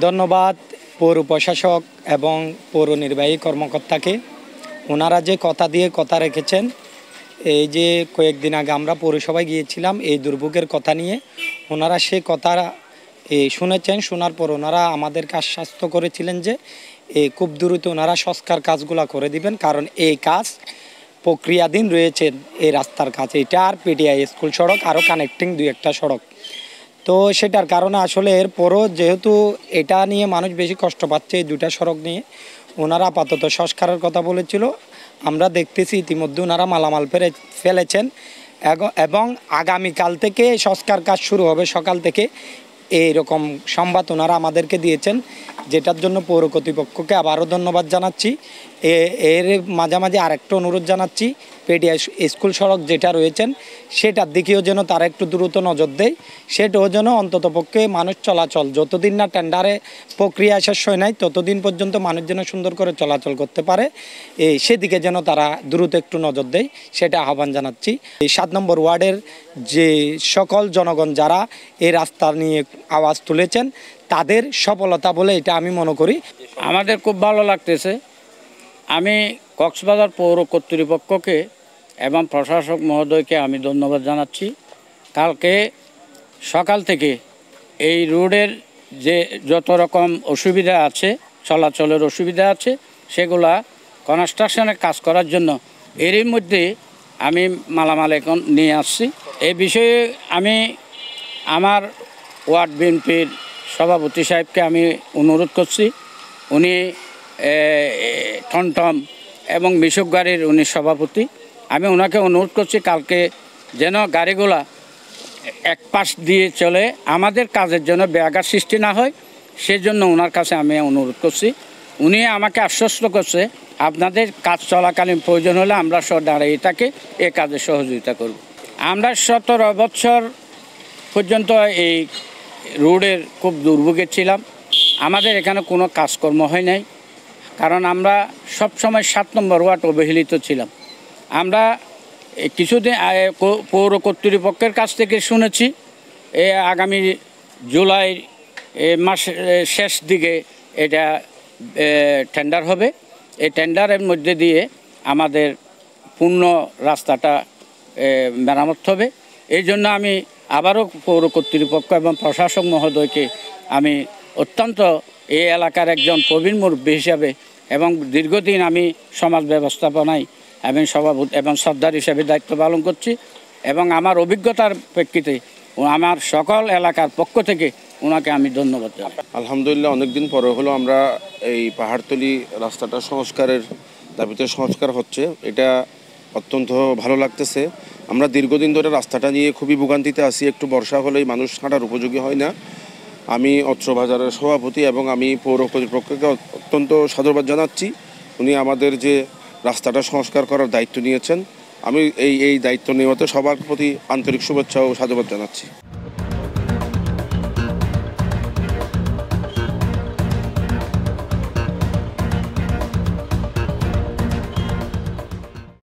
ধন্যবাদ পৌর প্রশাসক এবং পৌর নির্বাহী কর্মকর্তাকে। ওনারা যে কথা দিয়ে কথা রেখেছেন, এই যে কয়েকদিন আগে আমরা পৌরসভায় গিয়েছিলাম এই দুর্ভোগের কথা নিয়ে, ওনারা সে কথা শুনেছেন। শোনার পর ওনারা আমাদেরকে আশ্বস্ত করেছিলেন যে খুব দ্রুত ওনারা সংস্কার কাজগুলো করে দিবেন, কারণ এই কাজ প্রক্রিয়াধীন রয়েছেন। এই রাস্তার কাজ এটা আর পিটিআই স্কুল সড়ক আরও কানেক্টিং দুই একটা সড়ক, তো সেটার কারণে আসলে এরপরও যেহেতু এটা নিয়ে মানুষ বেশি কষ্ট পাচ্ছে এই দুটা সড়ক নিয়ে, ওনারা আপাতত সংস্কারের কথা বলেছিল। আমরা দেখতেছি ইতিমধ্যে ওনারা মালামাল ফেলেছেন এবং আগামীকাল থেকে সংস্কার কাজ শুরু হবে সকাল থেকে, এইরকম সংবাদ ওনারা আমাদেরকে দিয়েছেন, যেটার জন্য পৌর কর্তৃপক্ষকে আবারও ধন্যবাদ জানাচ্ছি। এর মাঝামাঝি আরেকটা অনুরোধ জানাচ্ছি, পেটিয়া স্কুল সড়ক যেটা রয়েছেন সেটার দিকেও যেন তারা একটু দ্রুত নজর দেয়। সেটাও যেন অন্ততপক্ষে মানুষ চলাচল, যতদিন না টেন্ডারে প্রক্রিয়া শেষ হয় নাই ততদিন পর্যন্ত মানুষ যেন সুন্দর করে চলাচল করতে পারে, সেদিকে যেন তারা দ্রুত একটু নজর দেয়, সেটা আহ্বান জানাচ্ছি। এই 7 নম্বর ওয়ার্ডের যে সকল জনগণ যারা এই রাস্তা নিয়ে আওয়াজ তুলেছেন তাদের সফলতা বলে এটা আমি মনে করি। আমাদের খুব ভালো লাগতেছে। আমি কক্সবাজার পৌর কর্তৃপক্ষকে এবং প্রশাসক মহোদয়কে আমি ধন্যবাদ জানাচ্ছি। কালকে সকাল থেকে এই রোডের যে যত রকম অসুবিধা আছে, চলাচলের অসুবিধা আছে, সেগুলা কনস্ট্রাকশনের কাজ করার জন্য এরই মধ্যে আমি মালামাল এখন নিয়ে আসছি। এই বিষয়ে আমি আমার ওয়ার্ড বিএনপির সভাপতি সাহেবকে আমি অনুরোধ করছি। উনি টমটম এবং মিশুক গাড়ির উনি সভাপতি, আমি ওনাকে অনুরোধ করছি কালকে যেন গাড়িগুলা এক পাশ দিয়ে চলে, আমাদের কাজের জন্য ব্যাঘাত সৃষ্টি না হয়, সেজন্য ওনার কাছে আমি অনুরোধ করছি। উনি আমাকে আশ্বস্ত করছে আপনাদের কাজ চলাকালীন প্রয়োজন হলে আমরা সব দাঁড়িয়ে তাকে এ কাজে সহযোগিতা করব। আমরা 17 বছর পর্যন্ত এই রোডের খুব দুর্ভোগে ছিলাম। আমাদের এখানে কোনো কাজকর্ম হয় নাই, কারণ আমরা সবসময় 7 নম্বর ওয়ার্ড অবহেলিত ছিলাম। আমরা কিছুদিন পৌর কর্তৃপক্ষের কাছ থেকে শুনেছি আগামী জুলাই মাসের শেষ দিকে এটা টেন্ডার হবে। এই টেন্ডারের মধ্যে দিয়ে আমাদের পূর্ণ রাস্তাটা মেরামত হবে। এই জন্য আমি আবারও পৌর কর্তৃপক্ষ এবং প্রশাসক মহোদয়কে আমি অত্যন্ত এই এলাকার একজন প্রবীণ মুরব্বী হিসাবে এবং দীর্ঘদিন আমি সমাজ ব্যবস্থাপনায় আমি সভাপতি এবং সর্দার হিসেবে দায়িত্ব পালন করছি, এবং আমার অভিজ্ঞতার প্রেক্ষিতে আমার সকল এলাকার পক্ষ থেকে ওনাকে আমি ধন্যবাদ জানাই। আলহামদুলিল্লাহ, অনেকদিন পরে হলো আমরা এই পাহাড়তলি রাস্তাটা সংস্কারের দাবিতে সংস্কার হচ্ছে, এটা অত্যন্ত ভালো লাগতেছে। আমরা দীর্ঘদিন ধরে রাস্তাটা নিয়ে খুবই ভোগান্তিতে আছি, একটু বর্ষা হলেই মানুষ হাঁটার উপযোগী হয় না। আমি অত্র বাজারের সভাপতি এবং আমি পৌর কর্তৃপক্ষকে অত্যন্ত সাধুবাদ জানাচ্ছি। উনি আমাদের যে রাস্তাটা সংস্কার করার দায়িত্ব নিয়েছেন, আমি এই দায়িত্ব নেওয়াতে সবার প্রতি আন্তরিক শুভেচ্ছা ও সাধুবাদ জানাচ্ছি।